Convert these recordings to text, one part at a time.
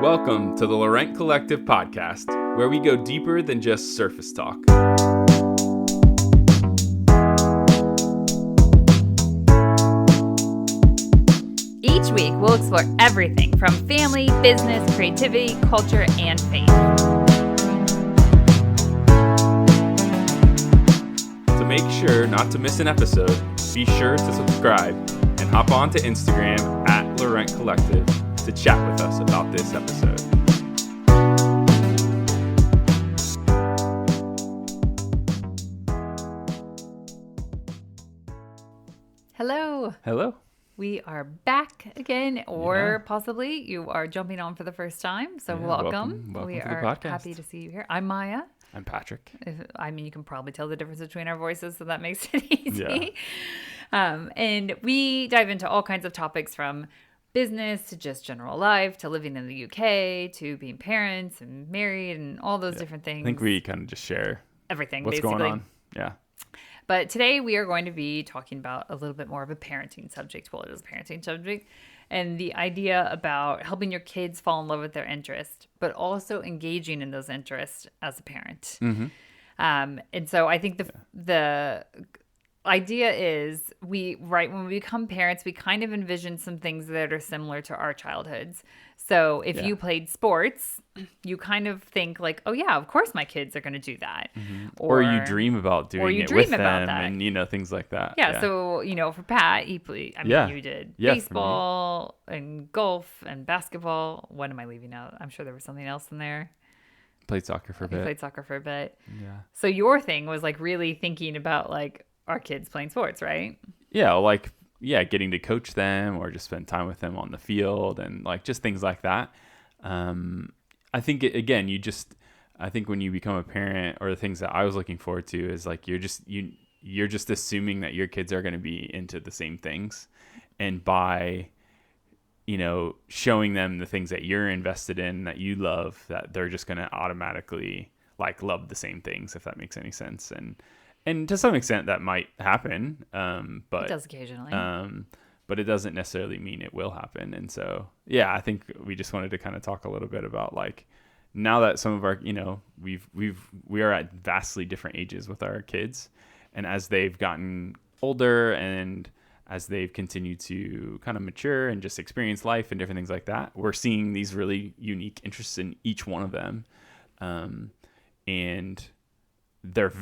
Welcome to the Laurent Collective podcast, where we go deeper than just surface talk. Each week, we'll explore everything from family, business, creativity, culture, and faith. To make sure not to miss an episode, be sure to subscribe and hop on to Instagram at Laurent Collective to chat with us about this episode. Hello. Hello. We are back again, or possibly you are jumping on for the first time. So welcome. Welcome We to the are podcast. happy to see you here. I'm Maya. I'm Patrick. I mean, you can probably tell the difference between our voices, so that makes it easy. Yeah. And we dive into all kinds of topics from business to just general life to living in the UK to being parents and married and all those different things. I think we kind of just share everything what's basically going on. Yeah. But today we are going to be talking about a little bit more of a parenting subject. Well, it is a parenting subject. And the idea about helping your kids fall in love with their interest, but also engaging in those interests as a parent. Mm-hmm. And so I think the idea is when we become parents, we kind of envision some things that are similar to our childhoods. So if you played sports, you kind of think like, oh yeah, of course my kids are going to do that. Mm-hmm. Or you dream about doing it with them and, things like that. Yeah. So, for Pat, he played, you did baseball and golf and basketball. What am I leaving out? I'm sure there was something else in there. Played soccer for a bit. Played soccer for a bit. Yeah. So your thing was like really thinking about like our kids playing sports, right? Yeah. Getting to coach them or just spend time with them on the field and like just things like that. I think I think when you become a parent, or the things that I was looking forward to is like, you're just assuming that your kids are going to be into the same things. And by, showing them the things that you're invested in, that you love, that they're just going to automatically like love the same things, if that makes any sense. And to some extent that might happen, but it does occasionally. But it doesn't necessarily mean it will happen. And so, yeah, I think we just wanted to kind of talk a little bit about like, now that some of our, we are at vastly different ages with our kids, and as they've gotten older and as they've continued to kind of mature and just experience life and different things like that, we're seeing these really unique interests in each one of them. And they're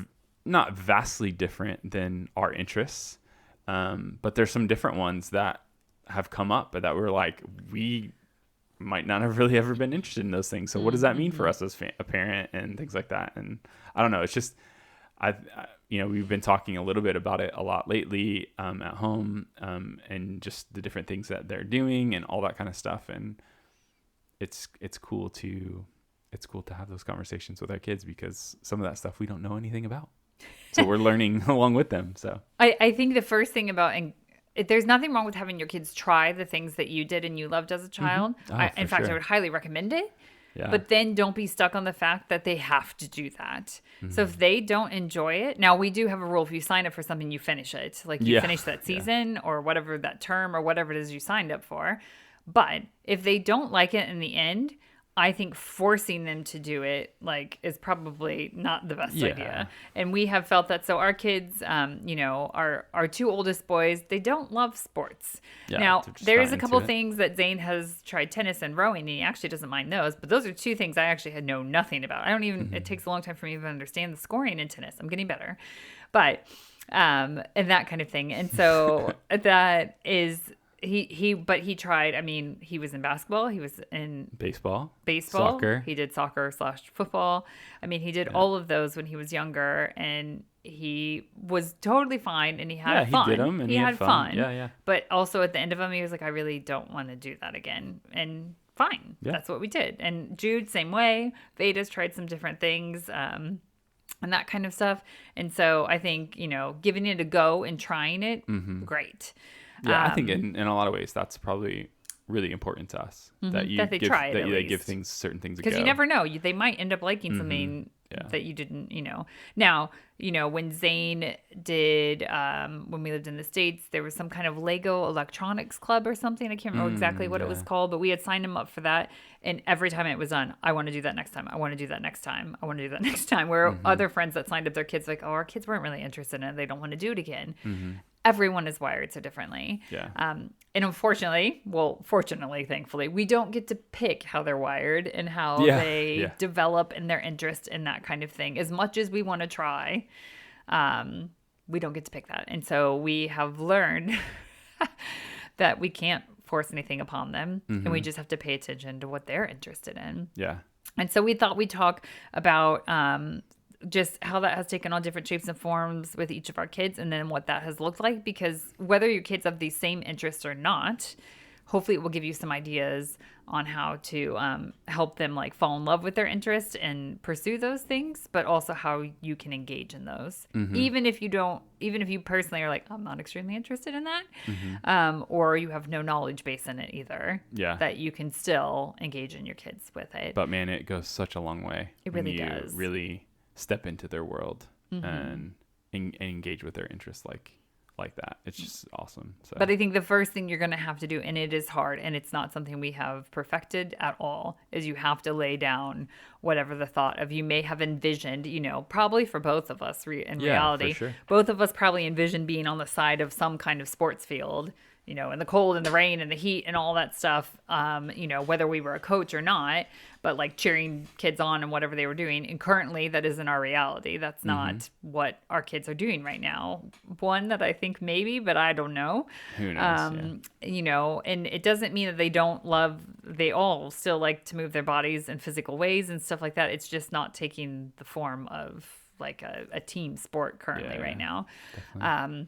not vastly different than our interests. But there's some different ones that have come up, but that we're like, we might not have really ever been interested in those things. So what does that mean for us as a parent and things like that? And I don't know. It's just, we've been talking a little bit about it a lot lately at home, and just the different things that they're doing and all that kind of stuff. And it's cool to have those conversations with our kids, because some of that stuff we don't know anything about. So we're learning along with them. So I think the first thing and there's nothing wrong with having your kids try the things that you did and you loved as a child. Mm-hmm. In fact, I would highly recommend it. Yeah. But then don't be stuck on the fact that they have to do that. Mm-hmm. So if they don't enjoy it, now we do have a rule: if you sign up for something, you finish it. Like you finish that season or whatever, that term or whatever it is you signed up for. But if they don't like it in the end, I think forcing them to do it is probably not the best idea. And we have felt that. So our kids, our two oldest boys, they don't love sports. Yeah, now, there's a couple things that Zane has tried: tennis and rowing, and he actually doesn't mind those. But those are two things I actually had know nothing about. It takes a long time for me to even understand the scoring in tennis. I'm getting better. But, and that kind of thing. And so that is... He tried. He was in basketball. He was in baseball, soccer. He did soccer/football. He did all of those when he was younger, and he was totally fine. And he had fun. He did them, and he had fun. Yeah. But also at the end of them, he was like, I really don't want to do that again. And fine, that's what we did. And Jude, same way. Veda's tried some different things. And that kind of stuff. And so I think, giving it a go and trying it, great. Yeah, I think in a lot of ways that's probably really important to us, that they give things, certain things a go. Because you never know, they might end up liking something that you didn't, Now, when Zane did, when we lived in the States, there was some kind of Lego Electronics Club or something. I can't remember exactly what it was called, but we had signed him up for that. And every time it was done, I want to do that next time. I want to do that next time. I want to do that next time. Where other friends that signed up their kids, like, oh, our kids weren't really interested in it. They don't want to do it again. Everyone is wired so differently. Yeah. And fortunately, thankfully, we don't get to pick how they're wired and how they develop and their interest in that kind of thing. As much as we want to try, we don't get to pick that. And so we have learned that we can't force anything upon them, and we just have to pay attention to what they're interested in. Yeah. And so we thought we'd talk about just how that has taken on different shapes and forms with each of our kids, and then what that has looked like, because whether your kids have these same interests or not, hopefully it will give you some ideas on how to help them like fall in love with their interests and pursue those things, but also how you can engage in those. Even if you personally are like, I'm not extremely interested in that, or you have no knowledge base in it either, that you can still engage in your kids with it. But man, it goes such a long way. It really does. Really step into their world and engage with their interests like that. It's just awesome. So. But I think the first thing you're going to have to do, and it is hard, and it's not something we have perfected at all, is you have to lay down whatever the thought of you may have envisioned, probably for both of us in reality. For sure. Both of us probably envisioned being on the side of some kind of sports field, in the cold and the rain and the heat and all that stuff, whether we were a coach or not, but like cheering kids on and whatever they were doing. And currently that isn't our reality. That's not what our kids are doing right now. One that I think maybe, but I don't know. Who knows? And it doesn't mean that they all still like to move their bodies in physical ways and stuff like that. It's just not taking the form of like a team sport currently right now. Definitely.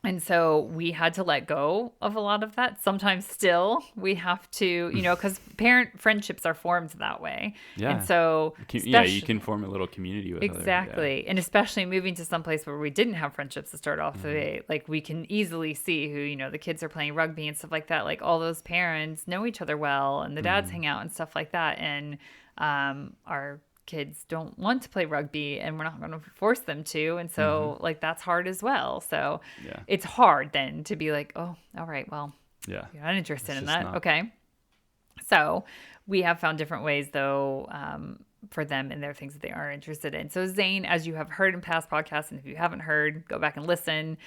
And so we had to let go of a lot of that. Sometimes still we have to, because parent friendships are formed that way. Yeah. And so, you can form a little community with exactly. And especially moving to some place where we didn't have friendships to start off the day, like we can easily see who, the kids are playing rugby and stuff like that. Like all those parents know each other well, and the dads hang out and stuff like that. And our kids don't want to play rugby, and we're not going to force them to, and so like that's hard as well. So it's hard then to be like, oh, all right, well, you're not interested in that. Okay. So we have found different ways though for them and their things that they are interested in. So Zane, as you have heard in past podcasts, and if you haven't heard, go back and listen,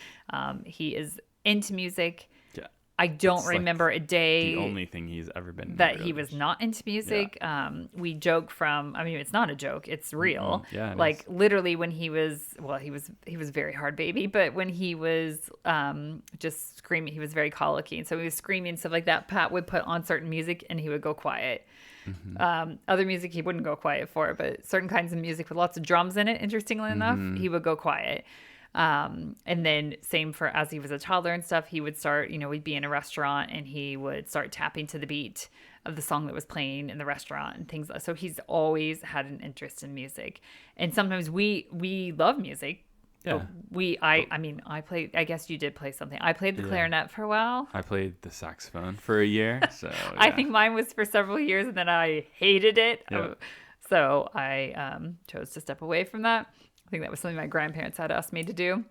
he is into music. I don't remember a day. The only thing he's ever been that he was not into music. Yeah. We joke it's not a joke. It's real. Yeah. Like literally when he was a very hard baby, but when he was just screaming, he was very colicky. And so he was screaming and stuff like that. Pat would put on certain music and he would go quiet. Other music he wouldn't go quiet for, but certain kinds of music with lots of drums in it, interestingly enough, he would go quiet. And then same for as he was a toddler and stuff, he would start, we'd be in a restaurant and he would start tapping to the beat of the song that was playing in the restaurant and things. So he's always had an interest in music. And sometimes we love music. Yeah. I played, I guess you did play something. I played the clarinet for a while. I played the saxophone for a year. So I think mine was for several years and then I hated it. Yeah. So I chose to step away from that. I think that was something my grandparents had asked me to do.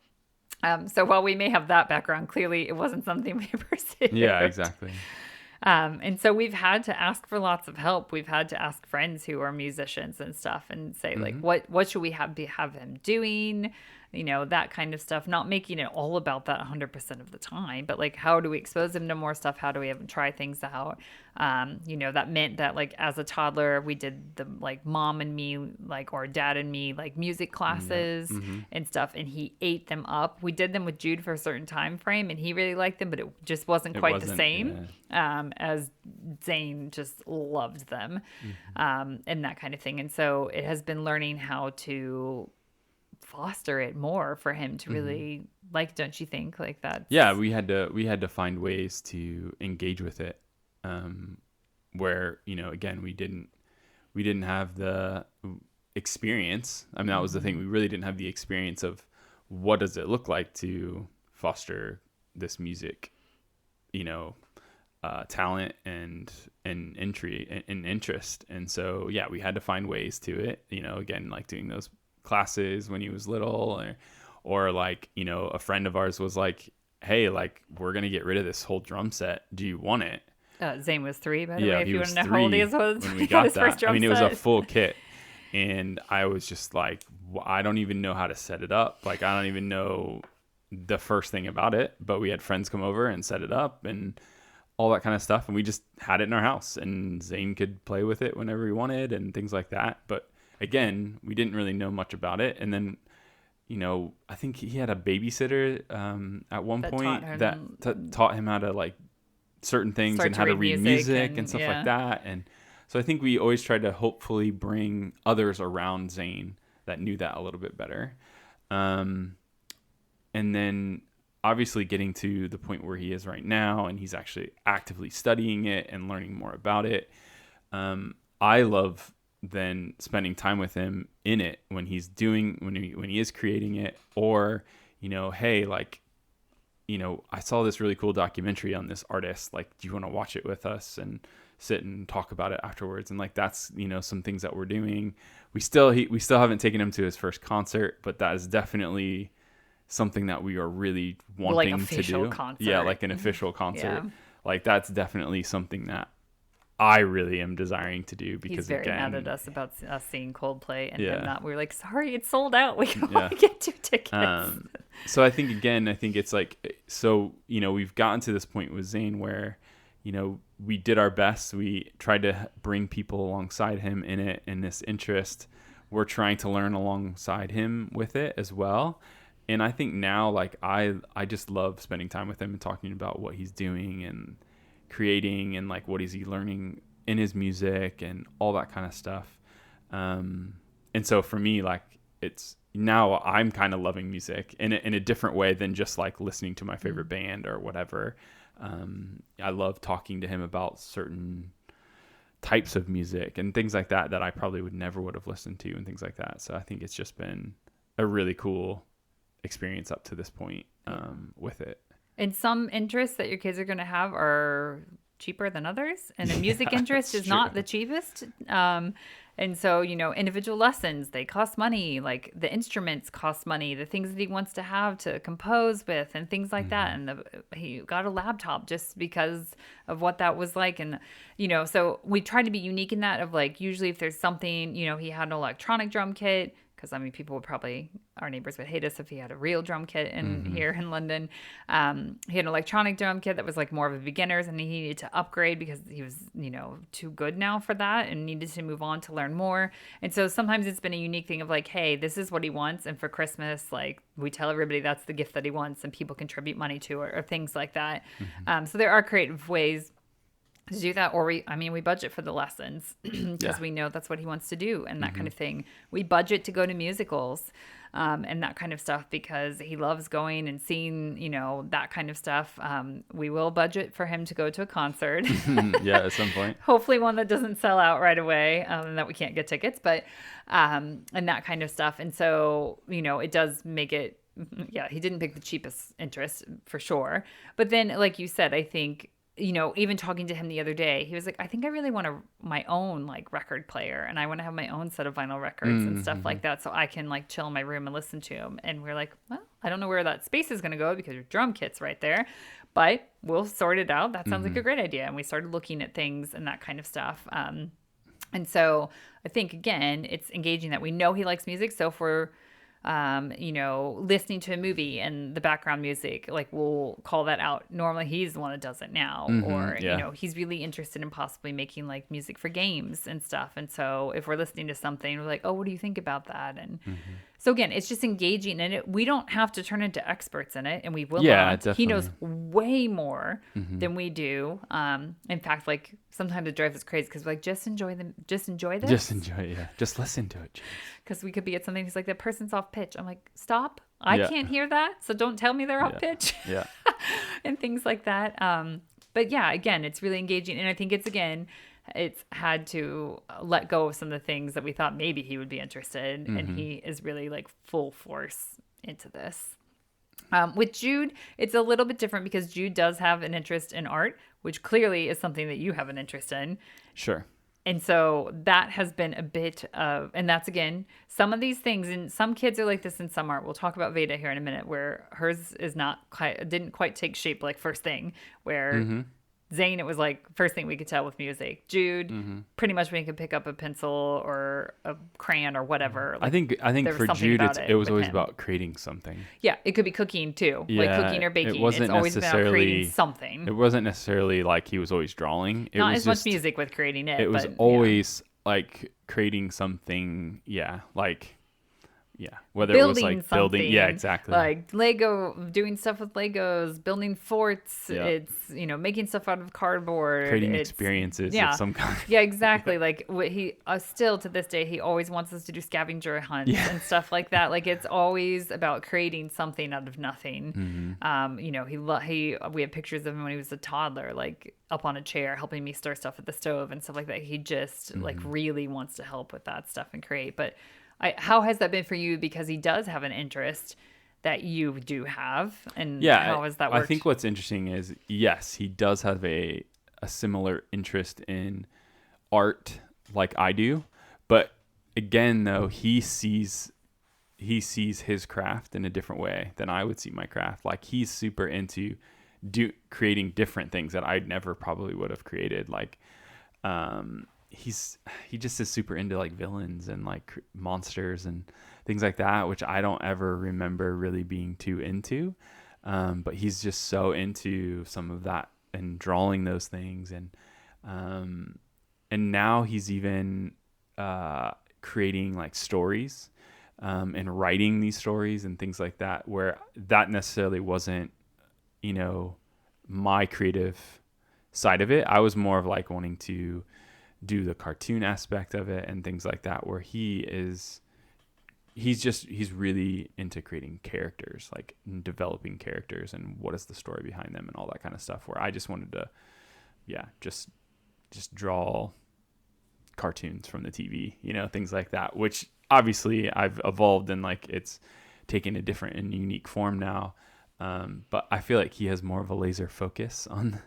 So while we may have that background, clearly it wasn't something we pursued. Yeah, exactly. And so we've had to ask for lots of help. We've had to ask friends who are musicians and stuff and say, like, what should we have them doing? That kind of stuff, not making it all about that 100% of the time, but like, how do we expose them to more stuff? How do we have them try things out? That meant that like, as a toddler, we did the like mom and me, like, or dad and me, like music classes and stuff. And he ate them up. We did them with Jude for a certain time frame and he really liked them, but it just wasn't quite the same as Zane just loved them and that kind of thing. And so it has been learning how to foster it more for him to really like, don't you think? Like that? Yeah, we had to find ways to engage with it, where again we didn't have the experience. I mean, that was the thing. We really didn't have the experience of what does it look like to foster this music, talent and entry and interest. And so, yeah, we had to find ways to it, again, like doing those classes when he was little, or like, a friend of ours was like, hey, like, we're going to get rid of this whole drum set. Do you want it? Zane was 3, by the way, if he you was want to know how old he was when we got his first that. drum It was set. a full kit. And I was just like, I don't even know how to set it up. Like, I don't even know the first thing about it. But we had friends come over and set it up and all that kind of stuff. And we just had it in our house. And Zane could play with it whenever he wanted and things like that. But again, we didn't really know much about it. And then, I think he had a babysitter at one point that taught him how to, like, certain things and how to read music and stuff like that. And so I think we always tried to hopefully bring others around Zane that knew that a little bit better. And then obviously getting to the point where he is right now, and he's actually actively studying it and learning more about it. I love then spending time with him in it when he is creating it, or, hey, like, I saw this really cool documentary on this artist. Like, do you want to watch it with us and sit and talk about it afterwards? And like, that's, some things that we're doing. We still haven't taken him to his first concert, but that is definitely something that we are really wanting to do. Concert. Yeah, like an official concert. Yeah. Like, that's definitely something that I really am desiring to do, because he's very again, mad at us about us seeing Coldplay and Yeah. him not. We're like, sorry, it's sold out. We can Yeah. only get 2 tickets. So I think it's like, so, we've gotten to this point with Zane where, we did our best. We tried to bring people alongside him in it, in this interest. We're trying to learn alongside him with it as well. And I think now, like, I just love spending time with him and talking about what he's doing and creating, and like, what is he learning in his music and all that kind of stuff. And so for me, like, it's now I'm kind of loving music in a different way than just like listening to my favorite band or whatever. I love talking to him about certain types of music and things like that I probably would have listened to and things like that. So I think it's just been a really cool experience up to this point with it. And some interests that your kids are going to have are cheaper than others, and the music interest is not the cheapest. And so, individual lessons, they cost money. Like, the instruments cost money, the things that he wants to have to compose with and things like that. And he got a laptop just because of what that was like. And, so we try to be unique in that, of like, usually if there's something, he had an electronic drum kit, because people would probably, our neighbors would hate us if he had a real drum kit here in London. He had an electronic drum kit that was like more of a beginner's, and he needed to upgrade because he was, too good now for that and needed to move on to learn more. And so sometimes it's been a unique thing of like, hey, this is what he wants. And for Christmas, like, we tell everybody that's the gift that he wants, and people contribute money to, or things like that. So there are creative ways to do that, or we budget for the lessons because we know that's what he wants to do, and that kind of thing. We budget to go to musicals and that kind of stuff because he loves going and seeing, that kind of stuff. We will budget for him to go to a concert. Yeah, at some point. Hopefully one that doesn't sell out right away, and that we can't get tickets, but and that kind of stuff. And so, it does make it, he didn't pick the cheapest interest for sure. But then, like you said, I think, even talking to him the other day, he was like, I think I really want my own like record player, and I want to have my own set of vinyl records and stuff like that, so I can like chill in my room and listen to them. And we're like, well, I don't know where that space is going to go because your drum kit's right there, but we'll sort it out. That sounds like a great idea. And we started looking at things and that kind of stuff. And so I think, again, it's engaging that we know he likes music. So if we're listening to a movie and the background music, like, we'll call that out. Normally he's the one that does it now, or, he's really interested in possibly making like music for games and stuff. And so if we're listening to something, we're like, oh, what do you think about that? And so again, it's just engaging, and we don't have to turn into experts in it, and we will. Yeah, not. definitely. He knows way more than we do. In fact, like, sometimes it drives us crazy because we're like, just enjoy this. Just enjoy it. Yeah. Just listen to it. Because we could be at something. He's like, that person's off pitch. I'm like, stop. I can't hear that. So don't tell me they're off pitch. Yeah. And things like that. But yeah, again, it's really engaging. And I think it's had to let go of some of the things that we thought maybe he would be interested in. And he is really like full force into this. With Jude, it's a little bit different because Jude does have an interest in art, which clearly is something that you have an interest in. Sure. And so that has been a bit of, and that's again, some of these things, and some kids are like this and some aren't. We'll talk about Veda here in a minute, where hers is not quite, didn't quite take shape like first thing, where Zane, it was like first thing we could tell with music. Jude, pretty much when he could pick up a pencil or a crayon or whatever. Like, I think for Jude, it was always about creating something. Yeah, it could be cooking too, like cooking or baking. It's always about creating something. It wasn't necessarily like he was always drawing. It Not was as much music with creating it. It was always like creating something. Yeah, like. Yeah, whether building it was like something, building, yeah, exactly. Like Lego, doing stuff with Legos, building forts. Yeah. It's making stuff out of cardboard, creating experiences of some kind. Yeah, exactly. Like what he still to this day, he always wants us to do scavenger hunts and stuff like that. Like it's always about creating something out of nothing. We have pictures of him when he was a toddler, like up on a chair helping me stir stuff at the stove and stuff like that. He just like really wants to help with that stuff and create, but. How has that been for you? Because he does have an interest that you do have, and how has that worked? I think what's interesting is, yes, he does have a similar interest in art like I do, but again, though, he sees his craft in a different way than I would see my craft. Like he's super into creating different things that I never probably would have created. Like, he just is super into like villains and like monsters and things like that, which I don't ever remember really being too into. But he's just so into some of that and drawing those things. And now he's even, creating like stories, and writing these stories and things like that, where that necessarily wasn't, my creative side of it. I was more of like wanting to do the cartoon aspect of it and things like that, where he's really into creating characters, like developing characters and what is the story behind them and all that kind of stuff, where I just wanted to just draw cartoons from the TV, things like that, which obviously I've evolved and like it's taken a different and unique form now, but I feel like he has more of a laser focus on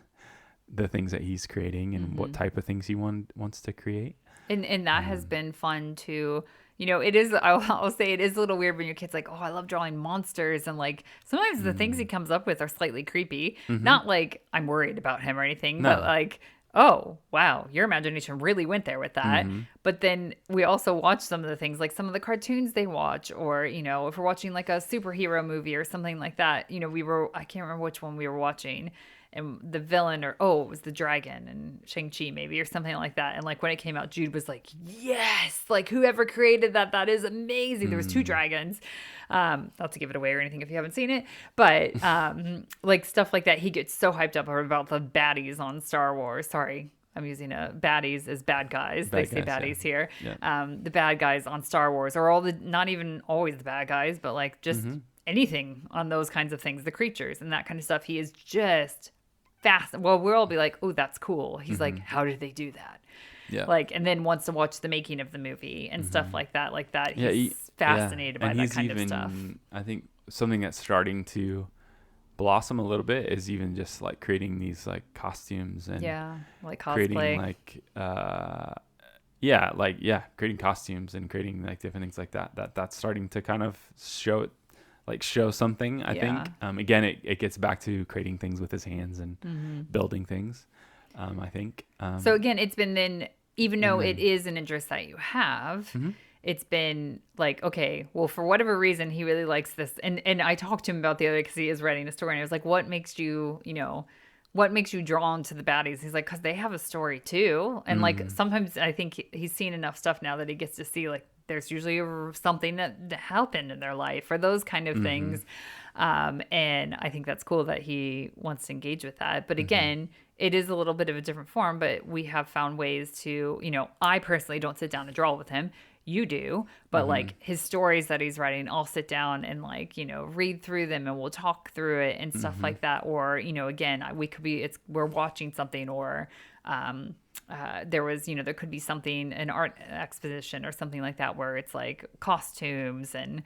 the things that he's creating and what type of things he wants to create. And that has been fun to, it is, I'll say it is a little weird when your kid's like, oh, I love drawing monsters. And like, sometimes the things he comes up with are slightly creepy. Not like I'm worried about him or anything, but like, oh, wow, your imagination really went there with that. But then we also watch some of the things, like some of the cartoons they watch, or, if we're watching like a superhero movie or something like that, I can't remember which one we were watching. And the villain, it was the dragon and Shang-Chi maybe, or something like that. And like when it came out, Jude was like, yes, like whoever created that is amazing. There was 2 dragons. Not to give it away or anything if you haven't seen it, but like stuff like that. He gets so hyped up about the baddies on Star Wars. Sorry, I'm using baddies as bad guys. They say baddies here. Yeah. The bad guys on Star Wars, or not even always the bad guys, but like just anything on those kinds of things, the creatures and that kind of stuff. He is just fast. Well, we'll all be like, oh, that's cool. He's like, how did they do that? Yeah. Like, and then wants to watch the making of the movie and stuff like that. He's fascinated by that kind of stuff. I think something that's starting to blossom a little bit is even just like creating these like costumes and like cosplay. Creating creating costumes and creating like different things like that. That's starting to kind of show something, I think. Again, it gets back to creating things with his hands and building things, I think. So again, it's been then, even though it is an interest that you have, it's been like, okay, well, for whatever reason, he really likes this. And I talked to him about the other day because he is writing a story. And I was like, what makes you drawn to the baddies? He's like, because they have a story too. And like sometimes I think he's seen enough stuff now that he gets to see like, there's usually something that happened in their life or those kind of things. And I think that's cool that he wants to engage with that. But again, it is a little bit of a different form, but we have found ways to, I personally don't sit down and draw with him. You do, but like his stories that he's writing, I'll sit down and like, read through them and we'll talk through it and stuff like that. Or, again, we're watching something, or there was, there could be something, an art exposition or something like that, where it's like costumes and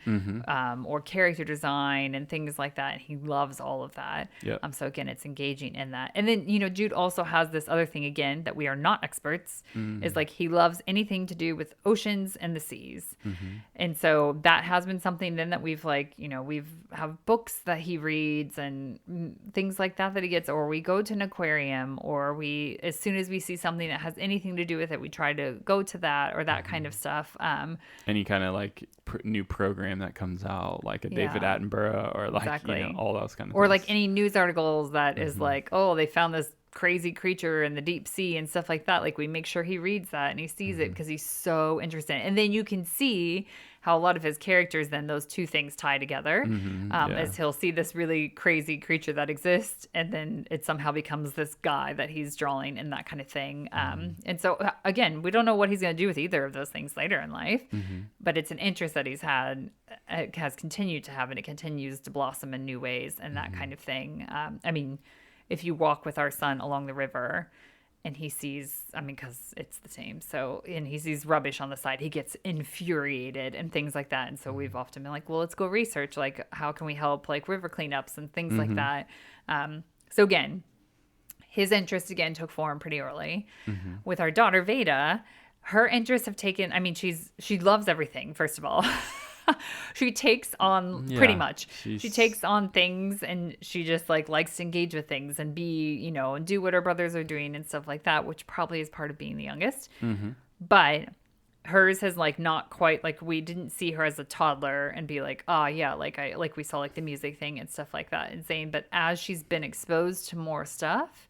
or character design and things like that. And he loves all of that. Yep. So again, it's engaging in that. And then, Jude also has this other thing, again, that we are not experts, is like he loves anything to do with oceans and the seas. And so that has been something then that we've like, we've have books that he reads and things like that he gets, or we go to an aquarium, or as soon as we see something that has anything to do with it, we try to go to that, or that kind of stuff. Any kind of like new program that comes out, like a David Attenborough, or like exactly. All those kind of or things. like any news articles that is like, oh, they found this crazy creature in the deep sea and stuff like that. Like we make sure he reads that and he sees it because he's so interested. And then you can see how a lot of his characters, then those two things tie together, as he'll see this really crazy creature that exists, and then it somehow becomes this guy that he's drawing and that kind of thing. And so again, we don't know what he's going to do with either of those things later in life, but it's an interest that he's had, has continued to have, and it continues to blossom in new ways and that kind of thing. I mean, if you walk with our son along the river and he sees, because it's the same. So, and he sees rubbish on the side, he gets infuriated and things like that. And so we've often been like, well, let's go research, like, how can we help, like, river cleanups and things like that. So again, his interest again took form pretty early. With our daughter Veda, her interests have taken, she loves everything, first of all. She takes on pretty much. She takes on things, and she just like likes to engage with things and be, and do what her brothers are doing and stuff like that, which probably is part of being the youngest. But hers has like not quite, like we didn't see her as a toddler and be like, oh yeah, like we saw like the music thing and stuff like that insane. But as she's been exposed to more stuff,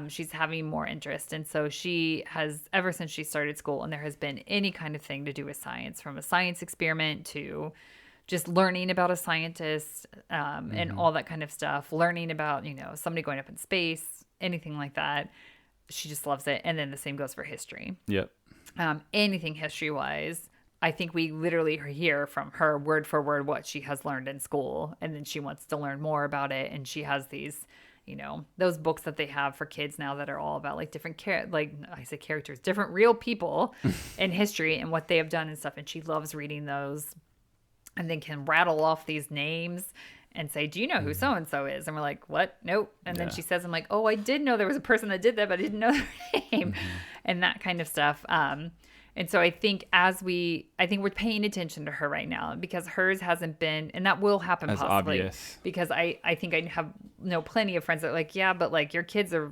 she's having more interest. And so she has, ever since she started school, and there has been any kind of thing to do with science, from a science experiment to just learning about a scientist, and all that kind of stuff, learning about, somebody going up in space, anything like that. She just loves it. And then the same goes for history. Yep. Anything history-wise, I think we literally hear from her word for word what she has learned in school, and then she wants to learn more about it. And she has these, those books that they have for kids now that are all about like different characters, different real people in history and what they have done and stuff. And she loves reading those, and then can rattle off these names and say, do you know who so-and-so is? And we're like, what? Nope. And then she says, I'm like, oh, I did know there was a person that did that, but I didn't know their name, and that kind of stuff. And so I think we're paying attention to her right now, because hers hasn't been, and that will happen as possibly. Obvious. Because I think I have plenty of friends that are like, yeah, but like your kids are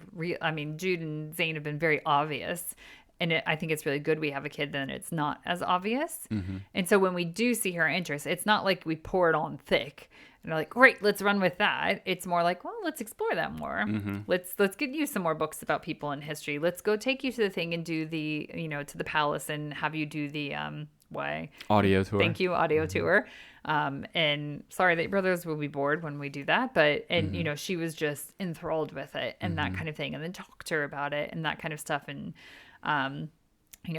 Jude and Zane have been very obvious. And I think it's really good we have a kid then it's not as obvious. And so when we do see her interest, it's not like we pour it on thick and they're like, great, let's run with that. It's more like, well, let's explore that more. Let's get you some more books about people in history. Let's go take you to the thing and do the, to the palace, and have you do the audio tour. Thank you, audio tour. And sorry that your brothers will be bored when we do that, but she was just enthralled with it and that kind of thing, and then talk to her about it and that kind of stuff. And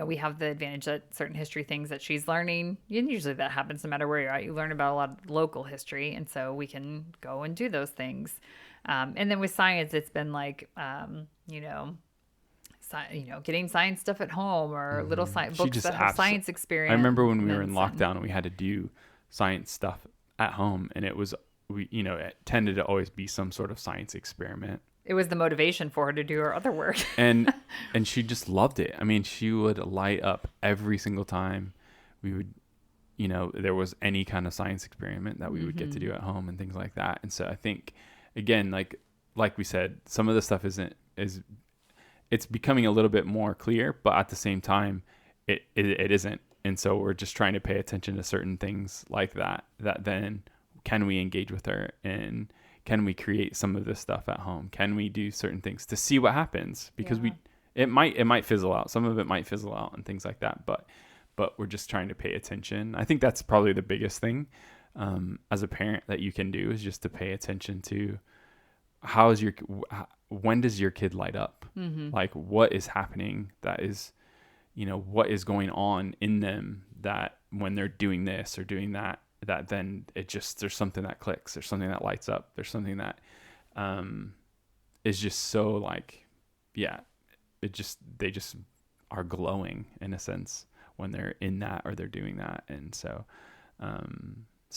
we have the advantage that certain history things that she's learning, and usually that happens no matter where you're at. You learn about a lot of local history, and so we can go and do those things. And then with science, it's been like, getting science stuff at home, or little science books that have science experience. I remember when we were in lockdown and we had to do science stuff at home, and it tended to always be some sort of science experiment. It was the motivation for her to do her other work. and she just loved it. She would light up every single time we would, there was any kind of science experiment that we would get to do at home and things like that. And so I think, again, like we said, some of the stuff it's becoming a little bit more clear, but at the same time, it isn't. And so we're just trying to pay attention to certain things like that then can we engage with her, and can we create some of this stuff at home? Can we do certain things to see what happens? Because it might fizzle out. Some of it might fizzle out and things like that. But we're just trying to pay attention. I think that's probably the biggest thing as a parent that you can do, is just to pay attention to when does your kid light up? Like what is happening that is, what is going on in them that when they're doing this or doing that, that then there's something that clicks, there's something that lights up, there's something that is just so like, yeah, they just are glowing in a sense when they're in that or they're doing that. And so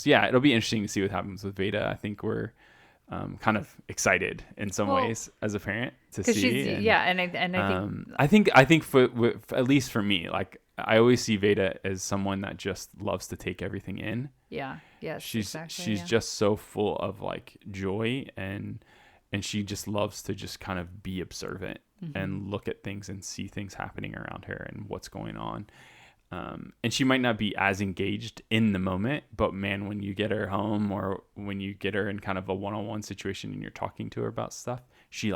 yeah, it'll be interesting to see what happens with Veda. I think we're kind of excited in some ways as a parent to see. I think for at least for me, like I always see Veda as someone that just loves to take everything in. Yeah. Yes. She's just so full of like joy and she just loves to just kind of be observant and look at things and see things happening around her and what's going on. And she might not be as engaged in the moment, but man, when you get her home or when you get her in kind of a one-on-one situation and you're talking to her about stuff, she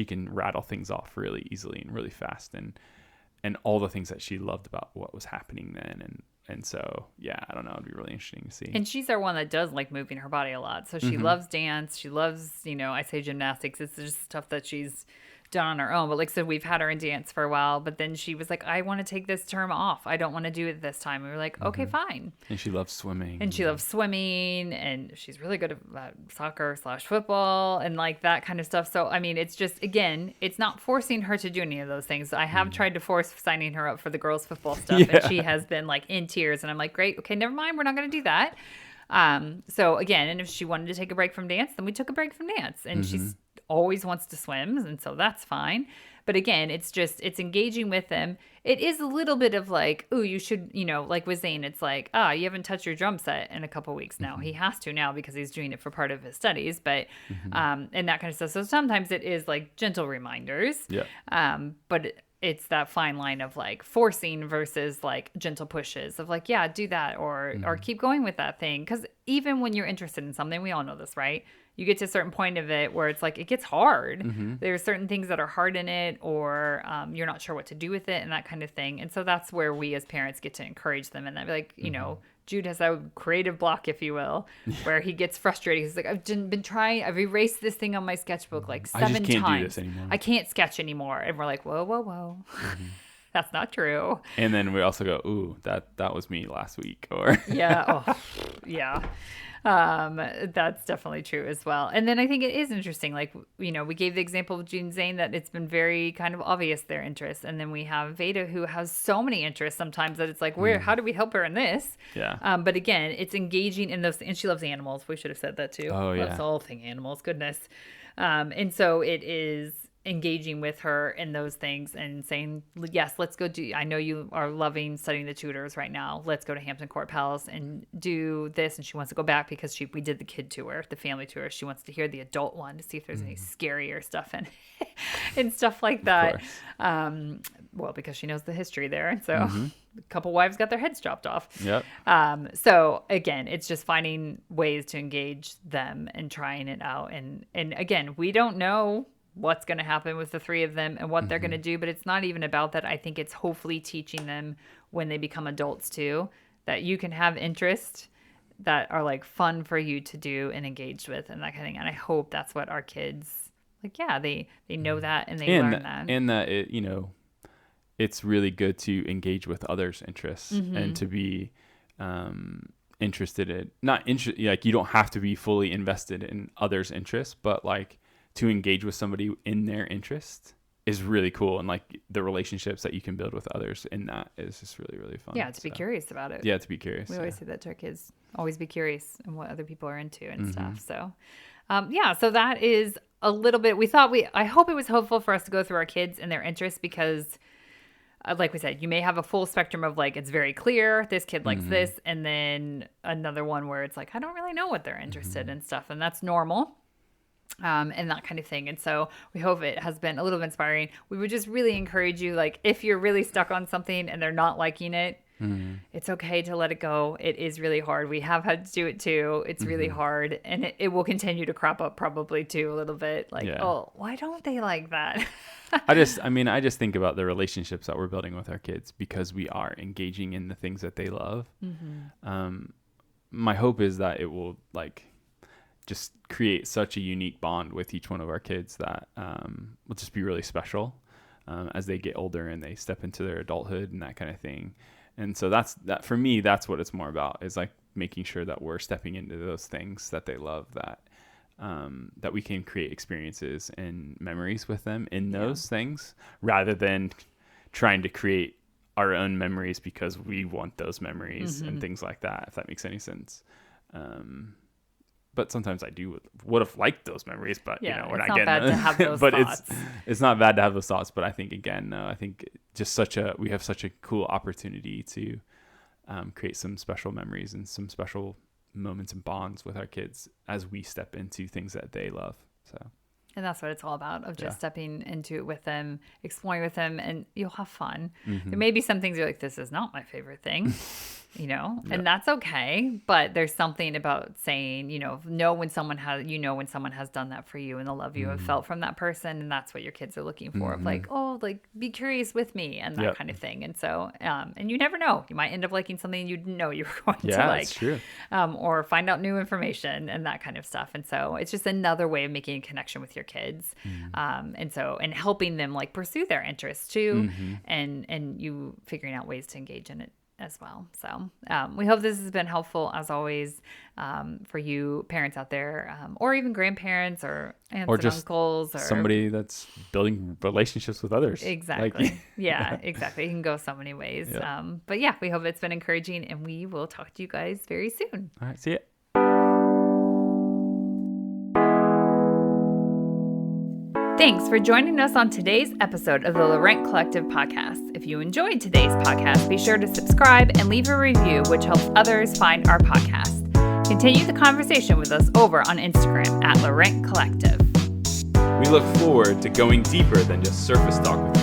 can rattle things off really easily and really fast and all the things that she loved about what was happening then. And so, yeah, I don't know. It'd be really interesting to see. And she's our one that does like moving her body a lot. So she loves dance. She loves, I say gymnastics. It's just stuff that she's done on her own. But like I said, we've had her in dance for a while, but then she was like, I want to take this term off. I don't want to do it this time. We were like, okay, fine. And she loves swimming. And she's really good at soccer/football and like that kind of stuff. So, I mean, it's just, again, it's not forcing her to do any of those things. I have tried to force signing her up for the girls football stuff and she has been like in tears and I'm like, great. Okay, never mind. We're not going to do that. So again, and if she wanted to take a break from dance, then we took a break from dance and she's always wants to swim, and so that's fine. But again, it's engaging with them. It is a little bit of like, oh, you should, like with Zane, it's like, you haven't touched your drum set in a couple weeks now. He has to now because he's doing it for part of his studies, but and that kind of stuff. So sometimes it is like gentle reminders. Yeah. But it's that fine line of like forcing versus like gentle pushes of like, yeah, do that or keep going with that thing. Because even when you're interested in something, we all know this, right? You get to a certain point of it where it's like it gets hard. There are certain things that are hard in it or you're not sure what to do with it and that kind of thing. And so that's where we as parents get to encourage them. And that like, Jude has a creative block, if you will, where he gets frustrated. He's like, I've erased this thing on my sketchbook like 7 times. I just can't do this anymore. I can't sketch anymore. And we're like, whoa. That's not true. And then we also go, ooh, that was me last week. Or yeah. Oh, yeah. That's definitely true as well. And then I think it is interesting. Like, we gave the example of Jude and Zane that it's been very kind of obvious their interests. And then we have Veda who has so many interests sometimes that it's like, how do we help her in this? Yeah. But again, it's engaging in those, and she loves animals. We should have said that too. Oh, yeah. Loves all thing animals. Goodness. And so it is engaging with her in those things and saying, yes, let's go do, I know you are loving studying the Tudors right now. Let's go to Hampton Court Palace and do this. And she wants to go back because we did the kid tour, the family tour. She wants to hear the adult one to see if there's any scarier stuff and stuff like that. Well, because she knows the history there. And so a couple wives got their heads chopped off. Yep. So again, it's just finding ways to engage them and trying it out. And again, we don't know what's going to happen with the three of them and what they're going to do. But it's not even about that. I think it's hopefully teaching them when they become adults too, that you can have interests that are like fun for you to do and engaged with and that kind of thing. And I hope that's what our kids, like, yeah, they know that and they learn that. And that, it's really good to engage with others' interests and to be interested in, like you don't have to be fully invested in others' interests, but like, to engage with somebody in their interest is really cool. And like the relationships that you can build with others in that is just really, really fun. Yeah. To be curious about it. Yeah. To be curious. We always say that to our kids, always be curious in what other people are into and stuff. So, so that is a little bit, I hope it was helpful for us to go through our kids and their interests because like we said, you may have a full spectrum of like, it's very clear this kid likes this. And then another one where it's like, I don't really know what they're interested in stuff. And that's normal. And that kind of thing. And so we hope it has been a little bit inspiring. We would just really encourage you, like, if you're really stuck on something and they're not liking it, it's okay to let it go. It is really hard. We have had to do it too. It's really hard. And it will continue to crop up probably too a little bit. Like, oh, why don't they like that? I just think about the relationships that we're building with our kids because we are engaging in the things that they love. My hope is that it will like just create such a unique bond with each one of our kids that will just be really special as they get older and they step into their adulthood and that kind of thing. And so that for me, that's what it's more about, is like making sure that we're stepping into those things that they love, that we can create experiences and memories with them in those things, rather than trying to create our own memories because we want those memories and things like that, if that makes any sense. But sometimes I would have liked those memories, but we're not getting bad to have those but thoughts. it's not bad to have those thoughts. But I think I think just we have such a cool opportunity to create some special memories and some special moments and bonds with our kids as we step into things that they love. So. And that's what it's all about, of just stepping into it with them, exploring with them, and you'll have fun. There may be some things you're like, this is not my favorite thing, and that's okay. But there's something about saying, know when someone has done that for you, and the love you have felt from that person. And that's what your kids are looking for, of like, be curious with me, and that kind of thing. And so, and you never know, you might end up liking something you didn't know you were going to like. That's true. Or find out new information and that kind of stuff. And so it's just another way of making a connection with your kids. And helping them like pursue their interests too, and you figuring out ways to engage in it as well. So we hope this has been helpful, as always, for you parents out there, or even grandparents or aunts or just uncles, or somebody that's building relationships with others. Exactly. Exactly. It can go so many ways. But we hope it's been encouraging, and we will talk to you guys very soon. All right. See ya. Thanks for joining us on today's episode of the Laurent Collective podcast. If you enjoyed today's podcast, be sure to subscribe and leave a review, which helps others find our podcast. Continue the conversation with us over on Instagram at Laurent Collective. We look forward to going deeper than just surface talk with you.